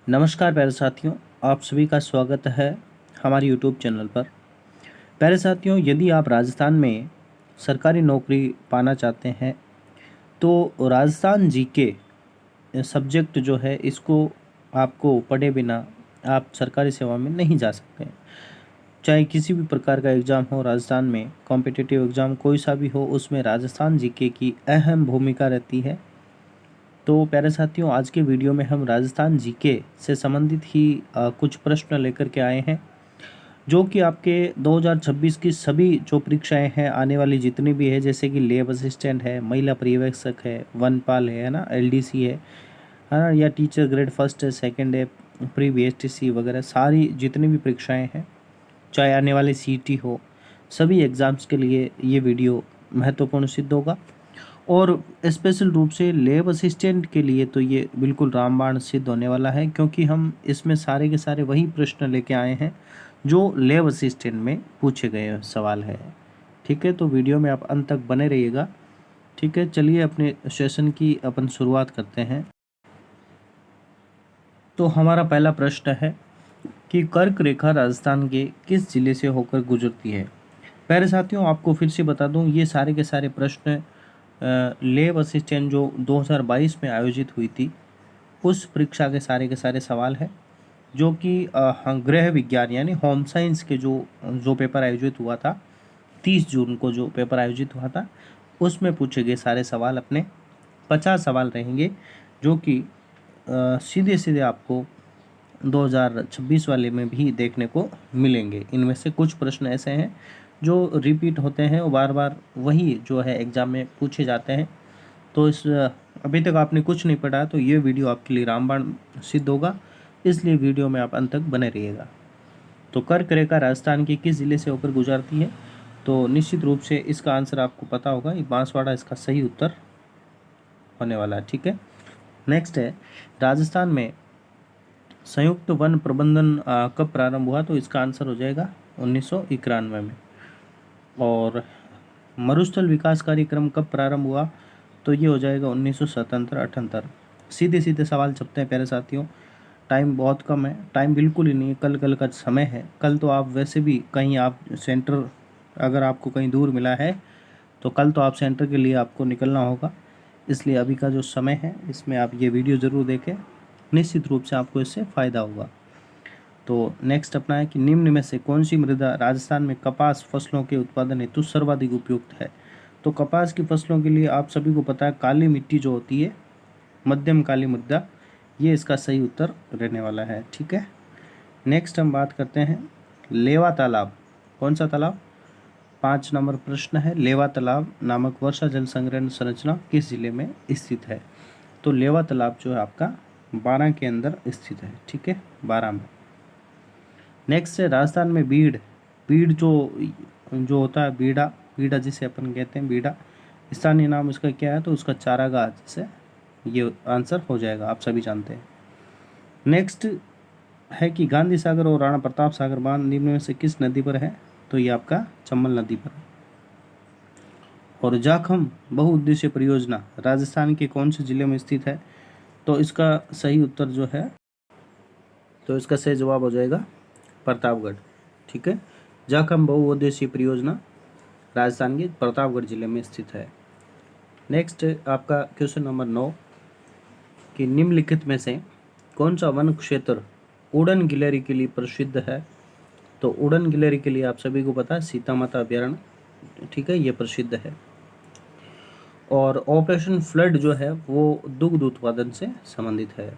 नमस्कार प्यारे साथियों, आप सभी का स्वागत है हमारे यूट्यूब चैनल पर। प्यारे साथियों, यदि आप राजस्थान में सरकारी नौकरी पाना चाहते हैं तो राजस्थान जीके सब्जेक्ट जो है इसको आपको पढ़े बिना आप सरकारी सेवा में नहीं जा सकते। चाहे किसी भी प्रकार का एग्ज़ाम हो राजस्थान में, कॉम्पिटिटिव एग्ज़ाम कोई सा भी हो, उसमें राजस्थान जीके की अहम भूमिका रहती है। तो प्यारे साथियों, आज के वीडियो में हम राजस्थान जीके से संबंधित ही कुछ प्रश्न लेकर के आए हैं, जो कि आपके 2026 की सभी जो परीक्षाएं हैं आने वाली जितनी भी है, जैसे कि लेब असिस्टेंट है, महिला पर्यवेक्षक है, वनपाल है ना, एलडीसी है ना, या टीचर ग्रेड फर्स्ट है, सेकंड है, प्री बीएसटीसी वगैरह सारी जितनी भी परीक्षाएं हैं, चाहे आने वाली सीईटी हो, सभी एग्ज़ाम्स के लिए ये वीडियो महत्वपूर्ण सिद्ध होगा। और स्पेशल रूप से लैब असिस्टेंट के लिए तो ये बिल्कुल रामबाण सिद्ध होने वाला है, क्योंकि हम इसमें सारे के सारे वही प्रश्न लेके आए हैं जो लैब असिस्टेंट में पूछे गए सवाल है। ठीक है, तो वीडियो में आप अंत तक बने रहिएगा। ठीक है, चलिए अपने सेशन की अपन शुरुआत करते हैं। तो हमारा पहला प्रश्न है कि कर्क रेखा राजस्थान के किस जिले से होकर गुजरती है। प्यारे साथियों, आपको फिर से बता दूं, ये सारे के सारे प्रश्न लैब असिस्टेंट जो 2022 में आयोजित हुई थी उस परीक्षा के सारे सवाल हैं, जो कि गृह विज्ञान यानी होम साइंस के जो जो पेपर आयोजित हुआ था 30 जून को, जो पेपर आयोजित हुआ था उसमें पूछे गए सारे सवाल अपने 50 सवाल रहेंगे, जो कि सीधे सीधे आपको 2026 वाले में भी देखने को मिलेंगे। इनमें से कुछ प्रश्न ऐसे हैं जो रिपीट होते हैं और बार बार वही जो है एग्ज़ाम में पूछे जाते हैं। तो इस अभी तक आपने कुछ नहीं पढ़ा तो ये वीडियो आपके लिए रामबाण सिद्ध होगा, इसलिए वीडियो में आप अंत तक बने रहिएगा। तो कर्क रेखा राजस्थान के किस जिले से होकर गुजरती है, तो निश्चित रूप से इसका आंसर आपको पता होगा, ये बांसवाड़ा इसका सही उत्तर होने वाला है। ठीक है, नेक्स्ट है, राजस्थान में संयुक्त वन प्रबंधन कब प्रारंभ हुआ, तो इसका आंसर हो जाएगा 1991 में। और मरुस्थल विकास कार्यक्रम कब प्रारंभ हुआ, तो ये हो जाएगा 1977-78। सीधे सीधे सवाल छपते हैं प्यारे साथियों, टाइम बहुत कम है, टाइम बिल्कुल ही नहीं है, कल का समय है। कल तो आप वैसे भी कहीं आप सेंटर, अगर आपको कहीं दूर मिला है तो कल तो आप सेंटर के लिए आपको निकलना होगा, इसलिए अभी का जो समय है इसमें आप ये वीडियो ज़रूर देखें, निश्चित रूप से आपको इससे फ़ायदा होगा। तो नेक्स्ट अपना है कि निम्न में से कौन सी मृदा राजस्थान में कपास फसलों के उत्पादन हेतु सर्वाधिक उपयुक्त है। तो कपास की फसलों के लिए आप सभी को पता है काली मिट्टी जो होती है, मध्यम काली मृदा, ये इसका सही उत्तर रहने वाला है। ठीक है, नेक्स्ट हम बात करते हैं लेवा तालाब। कौन सा तालाब, 5 नंबर प्रश्न है, लेवा तालाब नामक वर्षा जल संग्रहण संरचना किस जिले में स्थित है। तो लेवा तालाब जो है आपका 12 के अंदर स्थित है। ठीक है, 12 में। नेक्स्ट है राजस्थान में बीड़, बीड़ जो जो होता है, बीड़ा, बीड़ा जिसे अपन कहते हैं, बीड़ा स्थानीय नाम इसका क्या है, तो उसका चारागाह, जैसे ये आंसर हो जाएगा, आप सभी जानते हैं। नेक्स्ट है कि गांधी सागर और राणा प्रताप सागर बांध निम्न में से किस नदी पर है, तो ये आपका चंबल नदी पर है। और जाखम बहुउद्देशीय परियोजना राजस्थान के कौन से जिले में स्थित है, तो इसका सही उत्तर जो है, तो इसका सही जवाब हो जाएगा प्रतापगढ़। ठीक है, जाखम बहुउद्देशीय परियोजना राजस्थान के प्रतापगढ़ जिले में स्थित है। नेक्स्ट आपका क्वेश्चन नंबर 9 कि निम्नलिखित में से कौन सा वन क्षेत्र उड़न गिलहरी के लिए प्रसिद्ध है। तो उड़न गिलहरी के लिए आप सभी को पता है सीता माता अभ्यारण्य, ठीक है, ये प्रसिद्ध है। और ऑपरेशन फ्लड जो है वो दुग्ध उत्पादन से संबंधित है।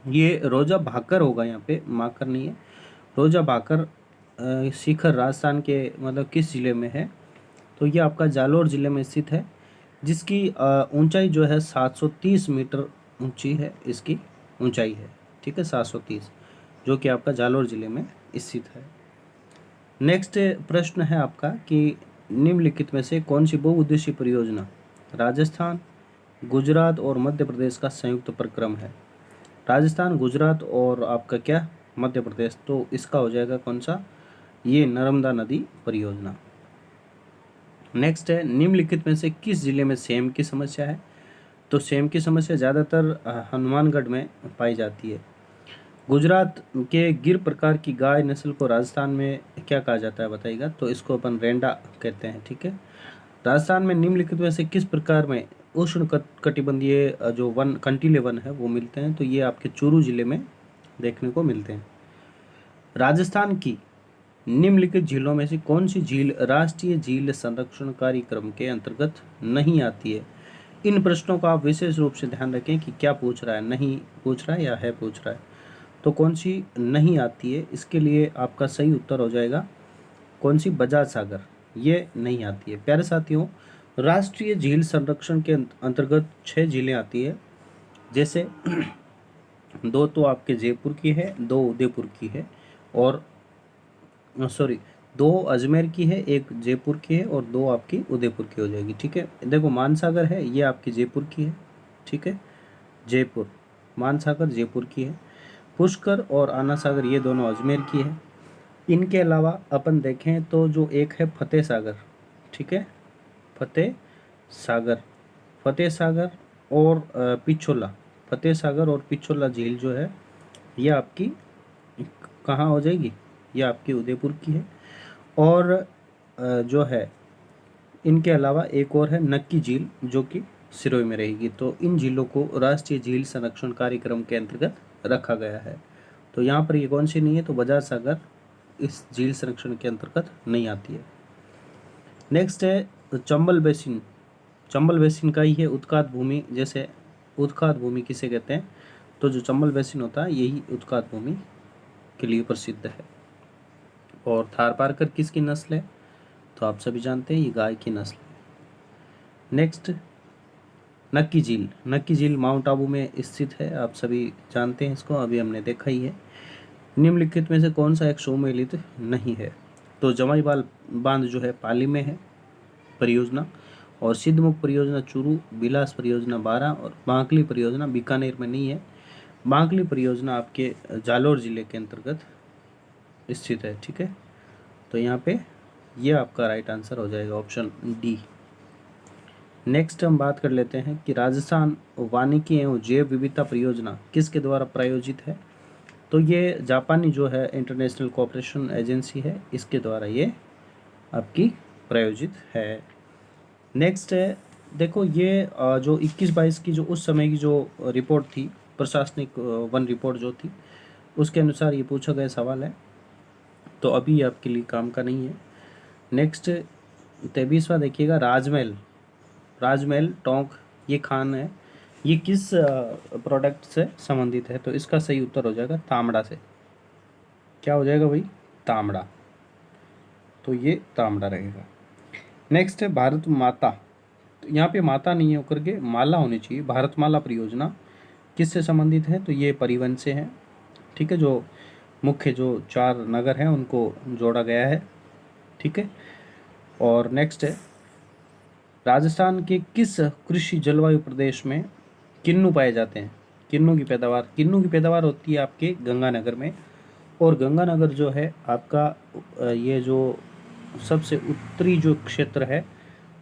ये रोजा भाकर होगा, यहाँ पे माकर नहीं है, रोजा भाकर शिखर राजस्थान के मतलब किस जिले में है, तो ये आपका जालोर जिले में स्थित है, जिसकी ऊंचाई जो है 730 मीटर ऊंची है, इसकी ऊंचाई है। ठीक है, 730, जो कि आपका जालोर जिले में स्थित है। नेक्स्ट प्रश्न है आपका कि निम्नलिखित में से कौन सी बहुउद्देशीय परियोजना राजस्थान, गुजरात और मध्य प्रदेश का संयुक्त उपक्रम है। राजस्थान, गुजरात और आपका क्या, मध्य प्रदेश, तो इसका हो जाएगा कौन सा, ये नर्मदा नदी परियोजना। नेक्स्ट है निम्नलिखित में से किस जिले में सेम की समस्या है, तो सेम की समस्या ज़्यादातर हनुमानगढ़ में पाई जाती है। गुजरात के गिर प्रकार की गाय नस्ल को राजस्थान में क्या कहा जाता है बताइएगा। तो इसको अपन रेंडा कहते हैं, ठीक है। राजस्थान में निम्नलिखित में से किस प्रकार में उष्ण कटिबंधीय जो वन कंटीले वन है वो मिलते हैं। तो ये आपके चूरू जिले में देखने को मिलते हैं। राजस्थान की निम्नलिखित झीलों में से कौन सी झील राष्ट्रीय झील संरक्षण कार्यक्रम के अंतर्गत नहीं आती है। इन प्रश्नों का आप विशेष रूप से ध्यान रखें कि क्या पूछ रहा है, नहीं पूछ रहा है या है पूछ रहा है। तो कौन सी नहीं आती है, इसके लिए आपका सही उत्तर हो जाएगा कौन सी, बजाज सागर, ये नहीं आती है। प्यारे साथियों, राष्ट्रीय झील संरक्षण के अंतर्गत 6 झीलें आती है। जैसे 2 तो आपके जयपुर की है, 2 उदयपुर की है, और सॉरी 2 अजमेर की है, 1 जयपुर की है, और 2 आपकी उदयपुर की हो जाएगी, ठीक है। देखो मानसागर है, ये आपकी जयपुर की है, ठीक है। जयपुर, मानसागर जयपुर की है। पुष्कर और आना सागर ये दोनों अजमेर की है। इनके अलावा अपन देखें तो जो एक है फतेह सागर, ठीक है, फतेह सागर, फतेह सागर और पिछोला, फतेह सागर और पिछोला झील जो है ये आपकी कहाँ हो जाएगी, ये आपकी उदयपुर की है। और जो है इनके अलावा एक और है नक्की झील जो कि सिरोही में रहेगी। तो इन झीलों को राष्ट्रीय झील संरक्षण कार्यक्रम के अंतर्गत रखा गया है। तो यहाँ पर ये कौन सी नहीं है, तो बजाज सागर इस झील संरक्षण के अंतर्गत नहीं आती है। नेक्स्ट है चंबल बेसिन, चंबल बेसिन का ही है उत्कात भूमि। जैसे उत्कात भूमि किसे कहते हैं, तो जो चंबल बेसिन होता है यही उत्कात भूमि के लिए प्रसिद्ध है। और थारपारकर किसकी नस्ल है, तो आप सभी जानते हैं ये गाय की नस्ल है। नेक्स्ट नक्की झील, नक्की झील माउंट आबू में स्थित है, आप सभी जानते हैं इसको, अभी हमने देखा ही है। निम्नलिखित में से कौन सा एक सुमेलित नहीं है, तो जमाईबाल बांध जो है पाली में है परियोजना, और सिद्धमुख परियोजना चूरू, बिलास परियोजना बारा, और बांकली परियोजना बीकानेर में नहीं है। बांकली परियोजना आपके जालोर जिले के अंतर्गत स्थित है, ठीक है। तो यहाँ पे ये आपका राइट आंसर हो जाएगा ऑप्शन डी। नेक्स्ट हम बात कर लेते हैं कि राजस्थान वानिकी एवं जैव विविधता परियोजना किसके द्वारा प्रायोजित है। तो ये जापानी जो है इंटरनेशनल कोऑपरेशन एजेंसी है, इसके द्वारा ये आपकी प्रायोजित है। नेक्स्ट है, देखो ये जो 21-22 की जो उस समय की जो रिपोर्ट थी, प्रशासनिक वन रिपोर्ट जो थी, उसके अनुसार ये पूछा गया सवाल है, तो अभी आपके लिए काम का नहीं है। नेक्स्ट 23वां देखिएगा, राजमहल, राजमहल टोंक ये खान है, ये किस प्रोडक्ट से संबंधित है। तो इसका सही उत्तर हो जाएगा तांबड़ा से। क्या हो जाएगा भाई, तांबड़ा, तो ये तांबड़ा रहेगा। नेक्स्ट है भारत माता, तो यहाँ पे माता नहीं होकर के माला होनी चाहिए। भारतमाला परियोजना किससे संबंधित है, तो ये परिवहन से है, ठीक है। जो मुख्य जो 4 नगर हैं उनको जोड़ा गया है, ठीक है। और नेक्स्ट है राजस्थान के किस कृषि जलवायु प्रदेश में किन्नू पाए जाते हैं। किन्नू की पैदावार होती है आपके गंगानगर में, और गंगानगर जो है आपका ये जो सबसे उत्तरी जो क्षेत्र है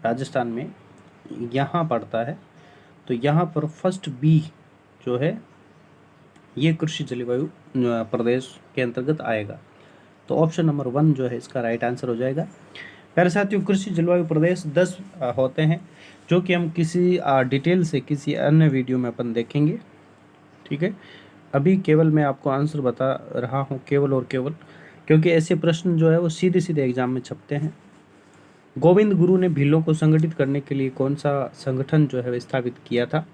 राजस्थान में यहाँ पड़ता है। तो यहाँ पर फर्स्ट बी जो है ये कृषि जलवायु प्रदेश के अंतर्गत आएगा। तो ऑप्शन नंबर 1 जो है इसका राइट आंसर हो जाएगा। प्यारे साथियों, कृषि जलवायु प्रदेश 10 होते हैं, जो कि हम किसी डिटेल से किसी अन्य वीडियो में अपन देखेंगे, ठीक है। अभी केवल मैं आपको आंसर बता रहा हूँ, केवल और केवल क्योंकि ऐसे प्रश्न जो है वो सीधे सीधे एग्जाम में छपते हैं। गोविंद गुरु ने भीलों को संगठित करने के लिए कौन सा संगठन जो है स्थापित किया था।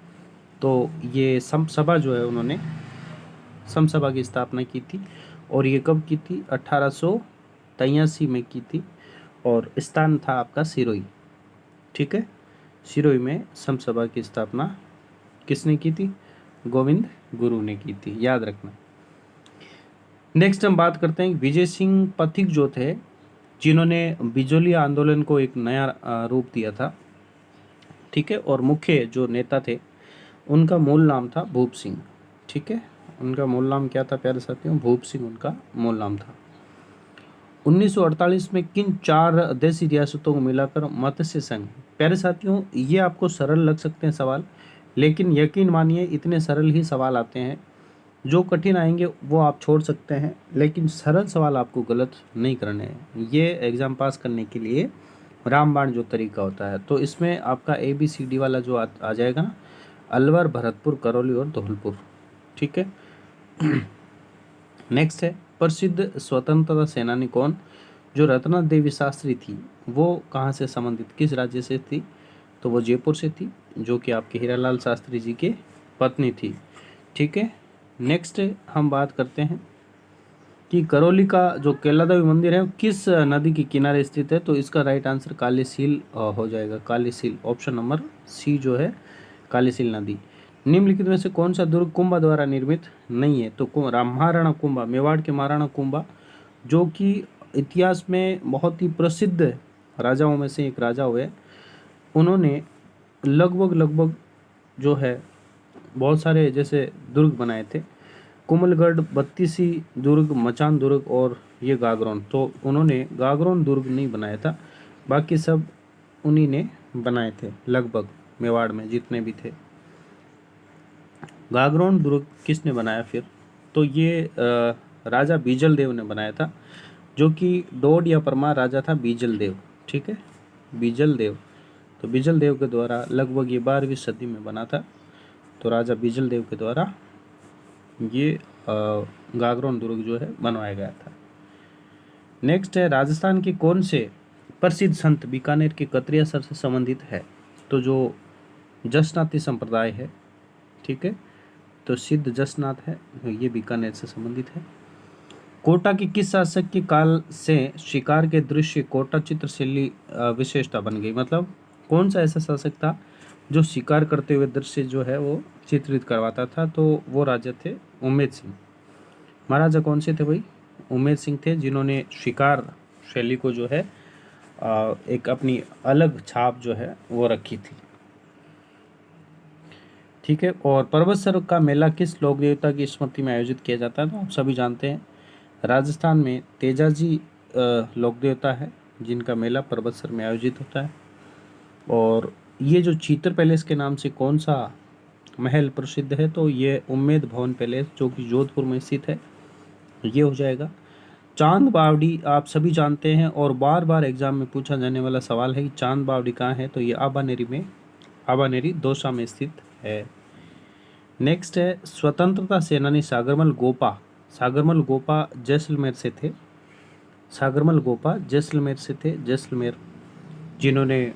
तो ये समसभा जो है उन्होंने समसभा की स्थापना की थी, और ये कब की थी, 1883 में की थी, और स्थान था आपका सिरोही, ठीक है। सिरोही में समसभा की स्थापना किसने की थी, गोविंद गुरु ने की थी, याद रखना। नेक्स्ट हम बात करते हैं विजय सिंह पथिक जो थे, जिन्होंने बिजोलिया आंदोलन को एक नया रूप दिया था, ठीक है। और मुख्य जो नेता थे उनका मूल नाम था भूप सिंह, ठीक है। उनका मूल नाम क्या था प्यारे साथियों, भूप सिंह उनका मूल नाम था। 1948 में किन 4 देशी रियासतों को मिलाकर मत्स्य संघ। प्यारे साथियों, ये आपको सरल लग सकते हैं सवाल, लेकिन यकीन मानिए इतने सरल ही सवाल आते हैं जो कठिन आएंगे वो आप छोड़ सकते हैं, लेकिन सरल सवाल आपको गलत नहीं करने हैं। ये एग्ज़ाम पास करने के लिए रामबाण जो तरीका होता है। तो इसमें आपका ABCD वाला जो आ जाएगा ना, अलवर, भरतपुर, करौली और धौलपुर। ठीक है। नेक्स्ट है, प्रसिद्ध स्वतंत्रता सेनानी कौन? जो रत्ना देवी शास्त्री थी वो कहाँ से संबंधित, किस राज्य से थी? तो वो जयपुर से थी, जो कि आपके हीरालाल शास्त्री जी के पत्नी थी। ठीक है। नेक्स्ट हम बात करते हैं कि करौली का जो केलादेवी मंदिर है किस नदी के किनारे स्थित है? तो इसका राइट आंसर काली सील हो जाएगा। काली सील, ऑप्शन नंबर सी जो है, काली सील नदी। निम्नलिखित में से कौन सा दुर्ग कुंभा द्वारा निर्मित नहीं है? तो महाराणा कुंभा, मेवाड़ के महाराणा कुंभा, जो कि इतिहास में बहुत ही प्रसिद्ध राजाओं में से एक राजा हुए, उन्होंने लगभग जो है बहुत सारे जैसे दुर्ग बनाए थे। कुमलगढ़, बत्तीसी दुर्ग, मचान दुर्ग और ये गागरोन। तो उन्होंने गागरोन दुर्ग नहीं बनाया था, बाकी सब उन्हीं ने बनाए थे लगभग, मेवाड़ में जितने भी थे। गागरोन दुर्ग किसने बनाया फिर? तो ये राजा बीजल देव ने बनाया था, जो कि डोड या परमार राजा था बीजल देव। ठीक है, बीजल देव। तो बीजल देव के द्वारा लगभग ये 12वीं सदी में बना था। तो राजा बीजल देव के द्वारा ये गागरोन दुर्ग जो है बनवाया गया था। नेक्स्ट है, राजस्थान के कौन से प्रसिद्ध संत बीकानेर के कतरिया सर से संबंधित है? तो जो जसनाती संप्रदाय है, ठीक है, तो सिद्ध जसनाथ है, ये बीकानेर से संबंधित है। कोटा के किस शासक के काल से शिकार के दृश्य कोटा चित्रशैली विशेषता बन गई? मतलब कौन सा ऐसा शासक था जो शिकार करते हुए दृश्य जो है वो चित्रित करवाता था? तो वो राजा थे उम्मेद सिंह। महाराजा कौन से थे भाई? उम्मेद सिंह थे, जिन्होंने शिकार शैली को जो है एक अपनी अलग छाप जो है वो रखी थी। ठीक है। और पर्वतसर का मेला किस लोक देवता की स्मृति में आयोजित किया जाता है? तो आप सभी जानते हैं, राजस्थान में तेजाजी लोक देवता है, जिनका मेला पर्वतसर में आयोजित होता है। और ये जो चीतर पैलेस के नाम से कौन सा महल प्रसिद्ध है? तो ये उम्मेद भवन पैलेस, जो कि जोधपुर में स्थित है, ये हो जाएगा। चांद बावड़ी आप सभी जानते हैं और बार बार एग्जाम में पूछा जाने वाला सवाल है कि चांद बावड़ी कहाँ है? तो ये आबानेरी दौसा में स्थित है। नेक्स्ट है, स्वतंत्रता सेनानी सागरमल गोपा जैसलमेर से थे। सागरमल गोपा जैसलमेर से थे, जैसलमेर, जिन्होंने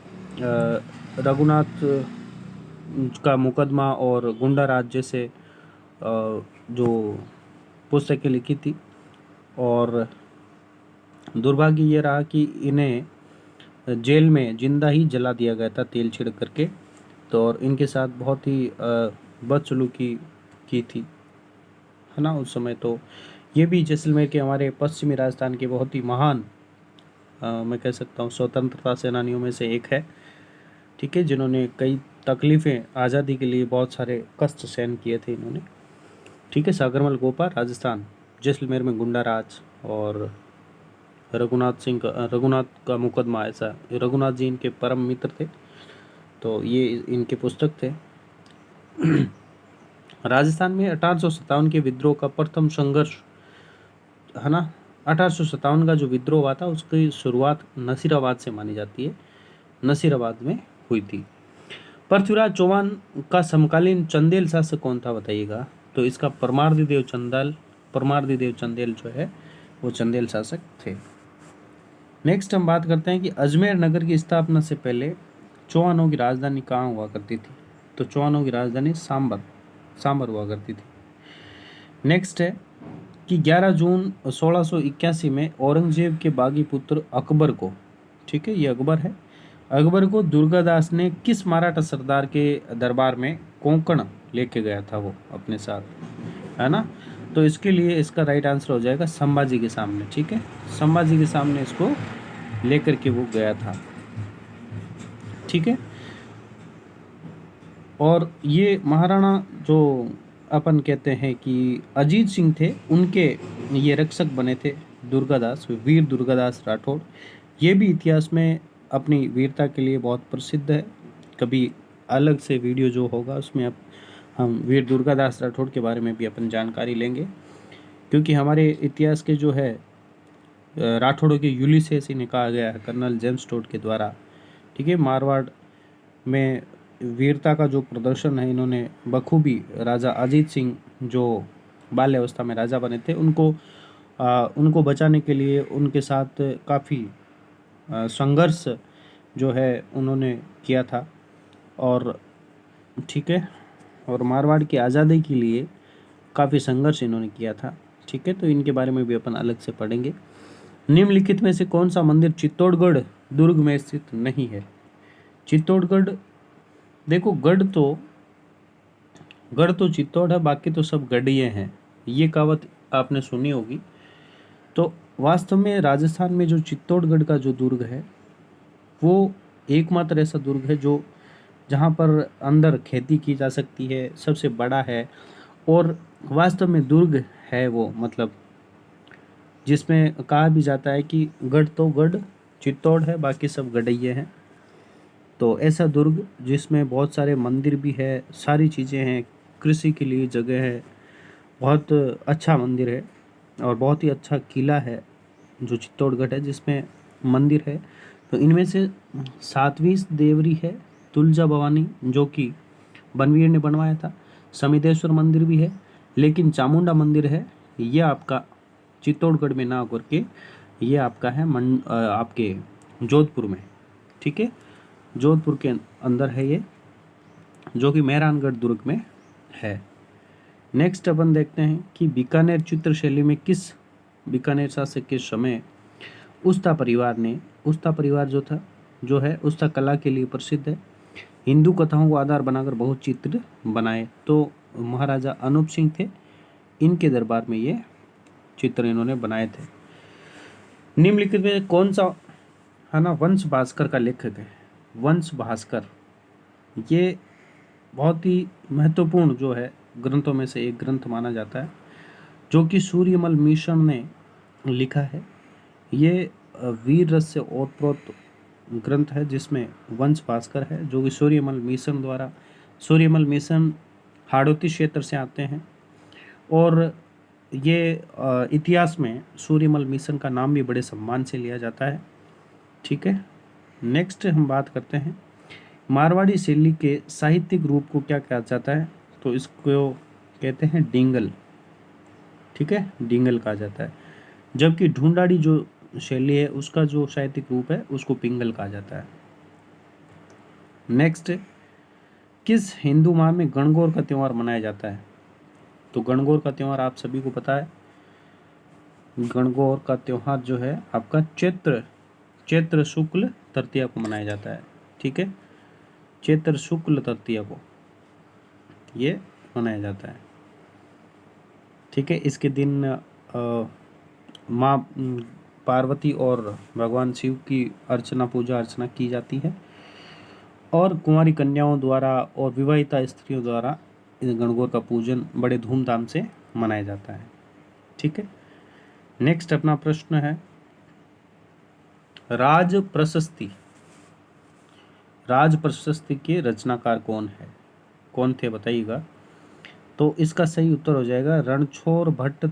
रघुनाथ का मुकदमा और गुंडा राज जैसे जो पुस्तकें लिखी थी। और दुर्भाग्य ये रहा कि इन्हें जेल में जिंदा ही जला दिया गया था, तेल छिड़क करके। तो और इनके साथ बहुत ही बदसलूकी की थी, है ना, उस समय। तो ये भी जैसलमेर के हमारे पश्चिमी राजस्थान के बहुत ही महान मैं कह सकता हूँ स्वतंत्रता सेनानियों में से एक है। ठीक है, जिन्होंने कई तकलीफ़ें आज़ादी के लिए बहुत सारे कष्ट सहन किए थे इन्होंने। ठीक है, सागरमल गोपा राजस्थान, जैसलमेर में गुंडा राज और रघुनाथ का मुकदमा, ऐसा। रघुनाथ जी इनके परम मित्र थे, तो ये इनके पुस्तक थे। राजस्थान में 1857 के विद्रोह का प्रथम संघर्ष, है ना, 1857 का जो विद्रोह हुआ था उसकी शुरुआत नसीराबाद से मानी जाती है, नसीराबाद में हुई थी। पृथ्वीराज चौहान का समकालीन चंदेल शासक कौन था बताइएगा? तो इसका परमार्दिदेव चंदेल जो है वो चंदेल शासक थे। नेक्स्ट हम बात करते हैं कि अजमेर नगर की स्थापना से पहले चौहानों की राजधानी कहाँ हुआ करती थी? तो चौहानों की राजधानी सांबर हुआ करती थी। नेक्स्ट है कि 11 जून 1681 में औरंगजेब के बागी पुत्र अकबर को, ठीक है, ये अकबर है, अकबर को दुर्गादास ने किस मराठा सरदार के दरबार में कोंकण लेके गया था वो अपने साथ, है ना? तो इसके लिए इसका राइट आंसर हो जाएगा संभाजी के सामने। ठीक है, संभाजी के सामने इसको लेकर के वो गया था। ठीक है, और ये महाराणा जो अपन कहते हैं कि अजीत सिंह थे, उनके ये रक्षक बने थे दुर्गादास, वीर दुर्गादास राठौड़। ये भी इतिहास में अपनी वीरता के लिए बहुत प्रसिद्ध है। कभी अलग से वीडियो जो होगा उसमें आप हम वीर दुर्गादास राठौड़ के बारे में भी अपन जानकारी लेंगे, क्योंकि हमारे इतिहास के जो है राठौड़ों के यूलिसेस इन्हें कहा गया है कर्नल जेम्स टोड के द्वारा। ठीक है, मारवाड़ में वीरता का जो प्रदर्शन है इन्होंने बखूबी राजा अजीत सिंह जो बाल्यावस्था में राजा बने थे उनको बचाने के लिए उनके साथ काफ़ी संघर्ष जो है उन्होंने किया था। और ठीक है, और मारवाड़ की आज़ादी के लिए काफ़ी संघर्ष इन्होंने किया था। ठीक है, तो इनके बारे में भी अपन अलग से पढ़ेंगे। निम्नलिखित में से कौन सा मंदिर चित्तौड़गढ़ दुर्ग में स्थित नहीं है? चित्तौड़गढ़, देखो गढ़ तो चित्तौड़ है, बाकी तो सब गढ़िये हैं, ये कहावत आपने सुनी होगी। तो वास्तव में राजस्थान में जो चित्तौड़गढ़ का जो दुर्ग है वो एकमात्र ऐसा दुर्ग है जो जहाँ पर अंदर खेती की जा सकती है, सबसे बड़ा है और वास्तव में दुर्ग है वो, मतलब जिसमें कहा भी जाता है कि गढ़ तो गढ़ चित्तौड़ है, बाकी सब गढ़इये हैं। तो ऐसा दुर्ग जिसमें बहुत सारे मंदिर भी है, सारी चीज़ें हैं, कृषि के लिए जगह है, बहुत अच्छा मंदिर है और बहुत ही अच्छा किला है जो चित्तौड़गढ़ है जिसमें मंदिर है। तो इनमें से 7वीं देवरी है तुलजा भवानी जो कि बनवीर ने बनवाया था। समितेश्वर मंदिर भी है, लेकिन चामुंडा मंदिर है ये आपका चित्तौड़गढ़ में ना होकर के ये आपका है आपके जोधपुर में। ठीक है, जोधपुर के अंदर है ये, जो कि मेहरानगढ़ दुर्ग में है। नेक्स्ट अपन देखते हैं कि बीकानेर चित्रशैली में बीकानेर शासक के समय उस्ता परिवार जो है उस्ता कला के लिए प्रसिद्ध है। हिंदू कथाओं को आधार बनाकर बहुत चित्र बनाए। तो महाराजा अनूप सिंह थे, इनके दरबार में ये चित्र इन्होंने बनाए थे। निम्नलिखित में कौन सा है ना वंश भास्कर का लेखक है? वंश भास्कर ये बहुत ही महत्वपूर्ण जो है ग्रंथों में से एक ग्रंथ माना जाता है, जो कि सूर्यमल मिशन ने लिखा है। ये वीर रस से ओतप्रोत ग्रंथ है जिसमें वंश भास्कर है, जो कि सूर्यमल मिशन हाड़ौती क्षेत्र से आते हैं और ये इतिहास में सूर्यमल मिशन का नाम भी बड़े सम्मान से लिया जाता है। ठीक है, नेक्स्ट हम बात करते हैं मारवाड़ी शैली के साहित्यिक रूप को क्या कहा जाता है? तो इसको कहते हैं डिंगल। ठीक है, डिंगल कहा जाता है, जबकि ढूंढाड़ी जो शैली है उसका जो साहित्यिक रूप है उसको पिंगल कहा जाता है। नेक्स्ट, किस हिंदू माह में गणगौर का त्यौहार मनाया जाता है? तो गणगौर का त्यौहार आप सभी को पता है, गणगौर का त्यौहार जो है आपका चैत्र शुक्ल तृतीया को मनाया जाता है। ठीक है, चैत्र शुक्ल तृतीया को ये मनाया जाता है। ठीक है, इसके दिन माँ पार्वती और भगवान शिव की पूजा अर्चना की जाती है और कुंवारी कन्याओं द्वारा और विवाहिता स्त्रियों द्वारा इस गणगौर का पूजन बड़े धूमधाम से मनाया जाता है। ठीक है, नेक्स्ट अपना प्रश्न है राज प्रशस्ति के रचनाकार कौन थे बताइएगा? तो इसका सही उत्तर हो जाएगा रणछोड़ भट्ट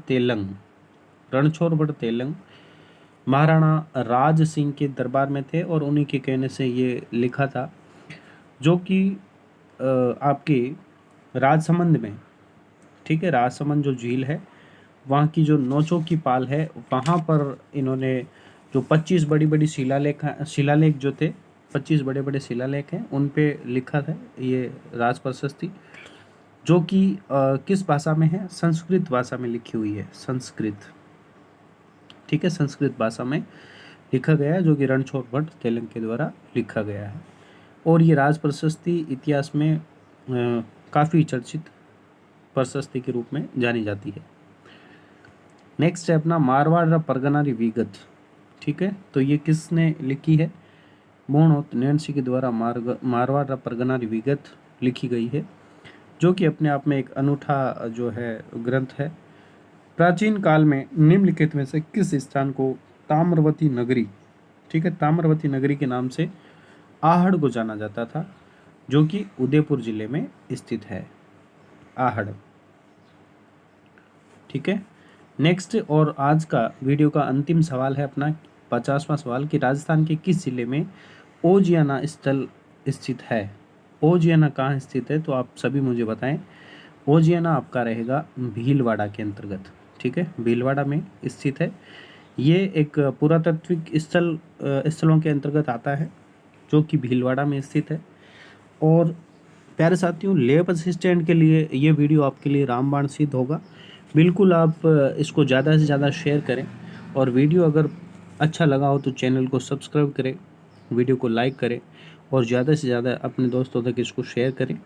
तेलंग महाराणा राज सिंह के दरबार में थे और उन्हीं के कहने से ये लिखा था, जो कि आपके राजसमंद में, ठीक है, राजसमंद जो झील है वहाँ की जो नौचों की पाल है वहाँ पर इन्होंने जो 25 बड़ी शिलालेख जो थे 25 बड़े शिलालेख हैं उन पे लिखा है ये राज प्रशस्ति, जो कि किस भाषा में है? संस्कृत भाषा में लिखी हुई है, संस्कृत। ठीक है, संस्कृत भाषा में लिखा गया है, जो कि रणछोड़ भट्ट तेलंग के द्वारा लिखा गया है और ये राज प्रशस्ति इतिहास में काफ़ी चर्चित प्रशस्ति के रूप में जानी जाती है। नेक्स्ट है अपना मारवाड़ परगनारी विगत। ठीक है, तो ये किसने लिखी है? मोहनोत नैन्सी के द्वारा मारवाड़ परगनारी विगत लिखी गई है, जो कि अपने आप में एक अनूठा जो है ग्रंथ है। प्राचीन काल में निम्नलिखित में से किस स्थान को ताम्रवती नगरी, ठीक है, ताम्रवती नगरी के नाम से आहड़ को जाना जाता था, जो कि उदयपुर जिले में स्थित है। आहड़। ठीक है। नेक्स्ट और आज का वीडियो का अंतिम सवाल है अपना 50वां सवाल कि राजस्थान के किस जिले में ओजियाना स्थल स्थित है। ओजियाना कहाँ स्थित है, तो आप सभी मुझे बताएं। ओजियाना आपका रहेगा भीलवाड़ा के अंतर्गत। ठीक है, भीलवाड़ा में स्थित है। ये एक पुरातात्विक स्थलों के अंतर्गत आता है जो कि भीलवाड़ा में स्थित है। और प्यारे साथियों, लैब असिस्टेंट के लिए ये वीडियो आपके लिए रामबाण सिद्ध होगा। बिल्कुल आप इसको ज़्यादा से ज़्यादा शेयर करें, और वीडियो अगर अच्छा लगा हो तो चैनल को सब्सक्राइब करें, वीडियो को लाइक करें और ज़्यादा से ज़्यादा अपने दोस्तों तक इसको शेयर करें।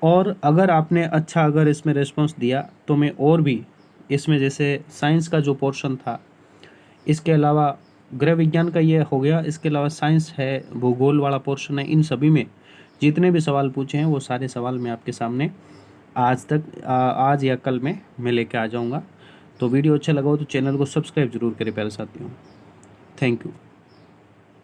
और अगर आपने अगर इसमें रिस्पांस दिया तो मैं और भी इसमें, जैसे साइंस का जो पोर्शन था, इसके अलावा गृह विज्ञान का ये हो गया, इसके अलावा साइंस है, भूगोल वाला पोर्शन है, इन सभी में जितने भी सवाल पूछे हैं वो सारे सवाल मैं आपके सामने आज या कल में मैं लेके आ जाऊंगा। तो वीडियो अच्छा लगा हो तो चैनल को सब्सक्राइब जरूर करें प्यारे साथियों। Thank you.